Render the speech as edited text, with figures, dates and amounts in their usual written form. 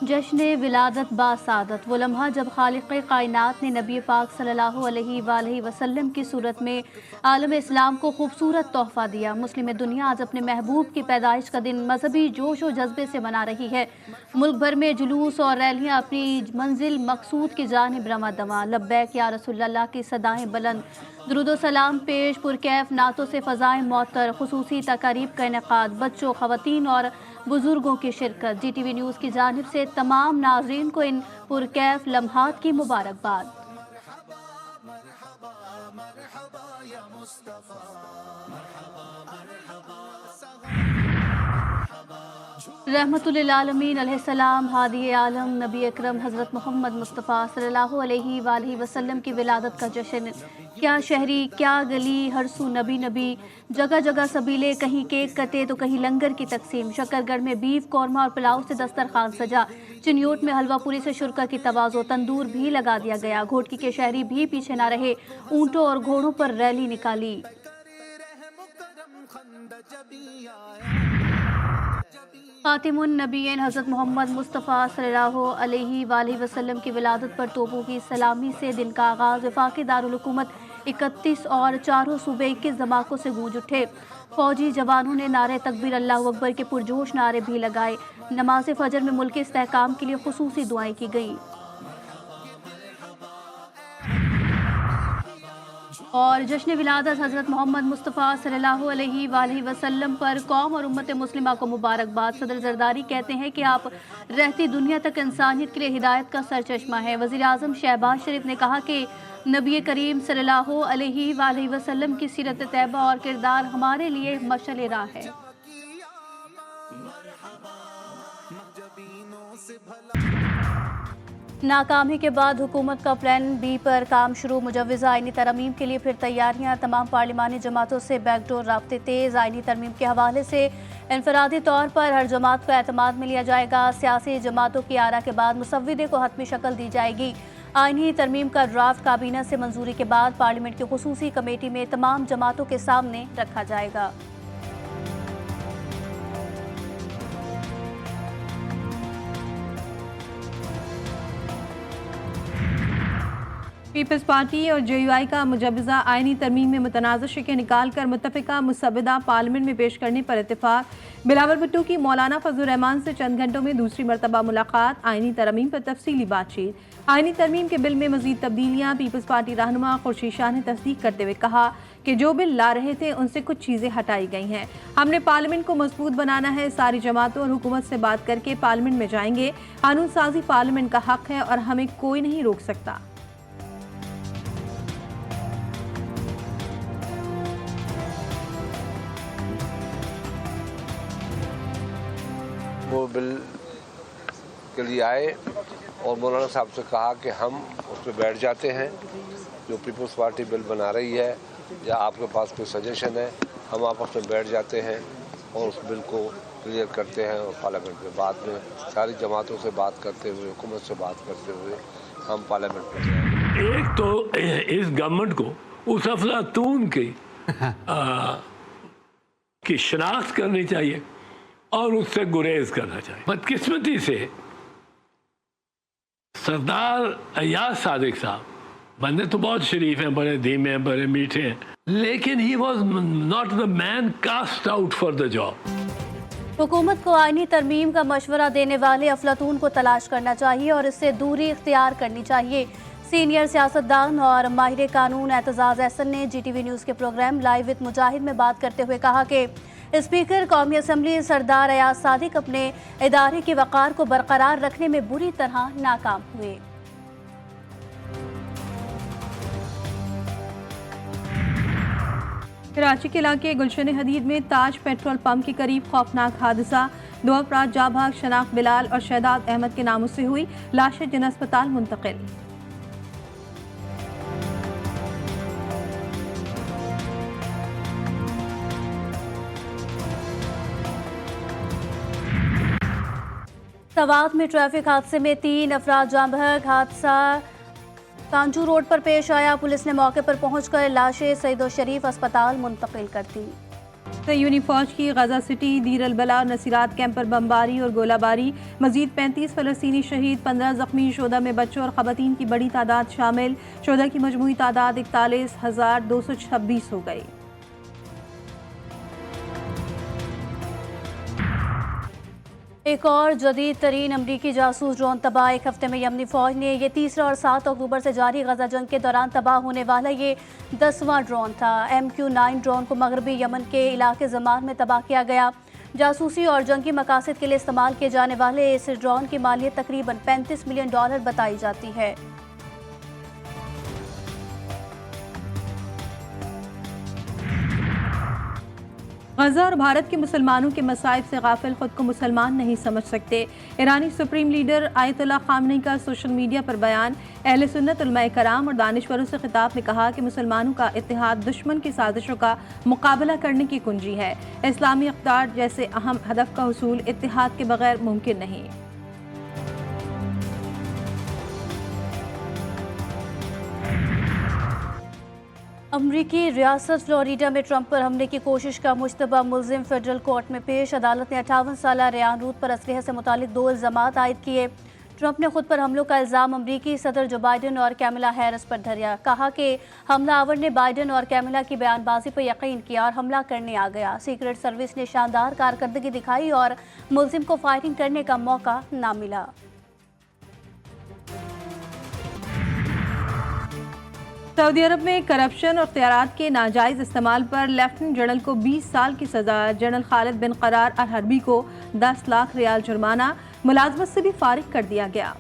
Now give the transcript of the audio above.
जश्न विलादत बासादत वो लम्हा जब खालिक़ कायनात ने नबी पाक सल्लल्लाहु अलैहि वसल्लम की सूरत में आलम इस्लाम को खूबसूरत तोहफ़ा दिया। मुस्लिम दुनिया आज अपने महबूब की पैदाइश का दिन मजहबी जोश और जज्बे से मना रही है। मुल्क भर में जुलूस और रैलियाँ अपनी मंजिल मकसूद की जानिब रवां दवां। लब्बैक या रसूलल्लाह की सदाएँ बुलंद, दुरूद सलाम पेश, पुरकैफ नातों से फ़ज़ाएँ मौतर, खुसूसी तकारीब का इनेकाद, बच्चों, ख़वातीन और बुजुर्गों की शिरकत। GTV न्यूज़ की जानिब से तमाम नाज़रीन को इन पुरकैफ लम्हात की मुबारकबाद। रहमतुल्लिल आलमीन अलैहिस्सलाम हादी आलम नबी अकरम हज़रत मोहम्मद मुस्तफ़ा सल्लल्लाहु अलैहि वसल्लम की विलादत का जश्न। क्या शहरी क्या गली, हर सू नबी नबी, जगह जगह सबीले, कहीं केक कटे तो कहीं लंगर की तकसीम। शक्करगढ़ में बीफ कौरमा और पुलाव से दस्तरखान सजा। चिन्योट में हलवा पूरी से शुरका की तवाज़ो, तंदूर भी लगा दिया गया। घोटकी के शहरी भी पीछे ना रहे, ऊँटों और घोड़ों पर रैली निकाली। ख़ातिमुन नबीय्यीन हज़रत मोहम्मद मुस्तफ़ा सल्लल्लाहु अलैहि वसल्लम की विलादत पर तोपों की सलामी से दिन का आगाज़। वफ़ाक़ी दारुल हुकूमत 31 और चारों सूबे 21 धमाकों से गूंज उठे। फ़ौजी जवानों ने नारे तकबीर अल्लाहु अकबर के पुरजोश नारे भी लगाए। नमाज फ़जर में मुल्क के इस्तेहकाम के लिए खुसूसी दुआएं की गईं। और जश्न विलादत हज़रत मोहम्मद मुस्तफ़ा सल्लल्लाहु अलैहि वसल्लम पर कौम और उम्मत मुस्लिमा को मुबारकबाद। सदर जरदारी कहते हैं कि आप रहती दुनिया तक इंसानियत के लिए हिदायत का सरचश्मा है। वज़ीर आज़म शहबाज शरीफ ने कहा कि नबी करीम सल्लल्लाहु अलैहि वसल्लम की सीरत तैयबा और किरदार हमारे लिए मशअल राह है। नाकामी के बाद हुकूमत का प्लान B पर काम शुरू। मुजव्वज़ा आईनी तरमीम के लिए फिर तैयारियां। तमाम पार्लिमानी जमातों से बैकडोर राब्ते तेज़। आईनी तरमीम के हवाले से इनफरादी तौर पर हर जमात को एतमाद में लिया जाएगा। सियासी जमातों की आरा के बाद मुसव्विदे को हतमी शक्ल दी जाएगी। आईनी तरमीम का ड्राफ्ट काबीना से मंजूरी के बाद पार्लियामेंट की खुसूसी कमेटी में तमाम जमातों के सामने रखा जाएगा। पीपल्स पार्टी और JUI का मुजव्वज़ा आईनी तरमीम में मुतनाज़ शिकें निकाल कर मुत्तफ़िका मुसव्विदा पार्लियामेंट में पेश करने पर इत्तेफाक। बिलावल भुट्टो की मौलाना फजलुर रहमान से चंद घंटों में दूसरी मरतबा मुलाकात। आईनी तरमीम पर तफसीली बातचीत। आईनी तरमीम के बिल में मज़ीद तब्दीलियाँ। पीपल्स पार्टी रहनुमा खुर्शीद शाह ने तस्दीक करते हुए कहा कि जो बिल ला रहे थे उनसे कुछ चीज़ें हटाई गई हैं। हमने पार्लियामेंट को मजबूत बनाना है। सारी जमातों और हुकूमत से बात करके पार्लियामेंट में जाएंगे। कानून साजी पार्लियामेंट का हक है और हमें कोई नहीं रोक सकता। वो बिल के लिए आए और मौलाना साहब से कहा कि हम उस पर बैठ जाते हैं जो पीपल्स पार्टी बिल बना रही है, या आपके पास कोई सजेशन है, हम आपस में बैठ जाते हैं और उस बिल को क्लियर करते हैं। और पार्लियामेंट में बाद में सारी जमातों से बात करते हुए, हुकूमत से बात करते हुए हम पार्लियामेंट में जाएंगे। एक तो इस गवर्नमेंट को उस अफलातून की शनाख्त करनी चाहिए और उससे गुरेज करना चाहिए। बदकिस्मती से सरदार अय्याज सादिक साहब बंदे तो बहुत शरीफ हैं, बड़े धीमे हैं, बड़े मीठे हैं, लेकिन he was not the man cast out for the job. हुकूमत को आईनी तरमीम का मशवरा देने वाले अफलातून को तलाश करना चाहिए और इससे दूरी इख्तियार करनी चाहिए। सीनियर सियासतदान और माहिर कानून एतजाज़ एहसन ने GTV न्यूज़ के प्रोग्राम लाइव विद मुजाहिद में बात करते हुए कहा कि स्पीकर कौमी असम्बली सरदार अयाज सादिक अपने इदारे की वक़ार को बरकरार रखने में बुरी तरह नाकाम हुए। कराची के इलाके गुलशन हदीद में ताज पेट्रोल पंप के करीब खौफनाक हादसा। 2 अफराद जाँ भाग शनाख्त बिलाल और शहदाद अहमद के नामों से हुई। लाशें जिन अस्पताल मुंतकिल। सवात में ट्रैफिक हादसे में 3 अफराद जाँ बहक। हादसा कांजू रोड पर पेश आया। पुलिस ने मौके पर पहुंचकर लाशें सईद और शरीफ अस्पताल मुंतकिल कर दी। यूनी फौज की गजा सिटी, दीर अल बला और नसीरात कैंप पर बमबारी और गोलाबारी। मजीद 35 फ़लस्तीनी शहीद, 15 जख्मी। शोधा में बच्चों और ख़वातीन की बड़ी तादाद शामिल। शोधा की मजमूई तादाद 41,226 हो गई। एक और जदीद तरीन अमरीकी जासूस ड्रोन तबाह। एक हफ्ते में यमनी फौज ने ये तीसरा और 7 अक्टूबर से जारी गजा जंग के दौरान तबाह होने वाला ये 10वां ड्रोन था। MQ-9 ड्रोन को मगरबी यमन के इलाके ज़मान में तबाह किया गया। जासूसी और जंगी मकासद के लिए इस्तेमाल किए जाने वाले इस ड्रोन की मालियत तकरीबन $35 मिलियन बताई जाती है। गजा और भारत के मुसलमानों के मसाइब से गाफिल खुद को मुसलमान नहीं समझ सकते। ईरानी सुप्रीम लीडर आयतुल्लाह खामनेई का सोशल मीडिया पर बयान। अहले सुन्नत उलमाए कराम और दानिशवरों से खिताब में कहा कि मुसलमानों का इत्तेहाद दुश्मन की साजिशों का मुकाबला करने की कुंजी है। इस्लामी इक़्तिदार जैसे अहम हदफ का हुसूल इत्तेहाद के बगैर मुमकिन नहीं। अमरीकी रियासत फ्लोरिडा में ट्रंप पर हमले की कोशिश का मुश्तबा मुल्जिम फेडरल कोर्ट में पेश। अदालत ने 58 साल रेयान रूथ पर असलहे से मुतालिक 2 इल्ज़ामात आयद किए। ट्रंप ने खुद पर हमलों का इल्ज़ाम अमरीकी सदर जो बाइडन और कैमिला हैरिस पर धरिया। कहा कि हमलावर ने बाइडन और कैमिला की बयानबाजी पर यकीन किया और हमला करने आ गया। सीक्रेट सर्विस ने शानदार कारकर्दगी दिखाई और मुल्जिम को फायरिंग करने का मौका ना मिला। सऊदी अरब में करप्शन और इख्तियारात के नाजायज़ इस्तेमाल पर लेफ्टिनेंट जनरल को 20 साल की सज़ा। जनरल खालिद बिन करार अल हरबी को 10 लाख रियाल जुर्माना। मुलाजमत से भी फारिग कर दिया गया।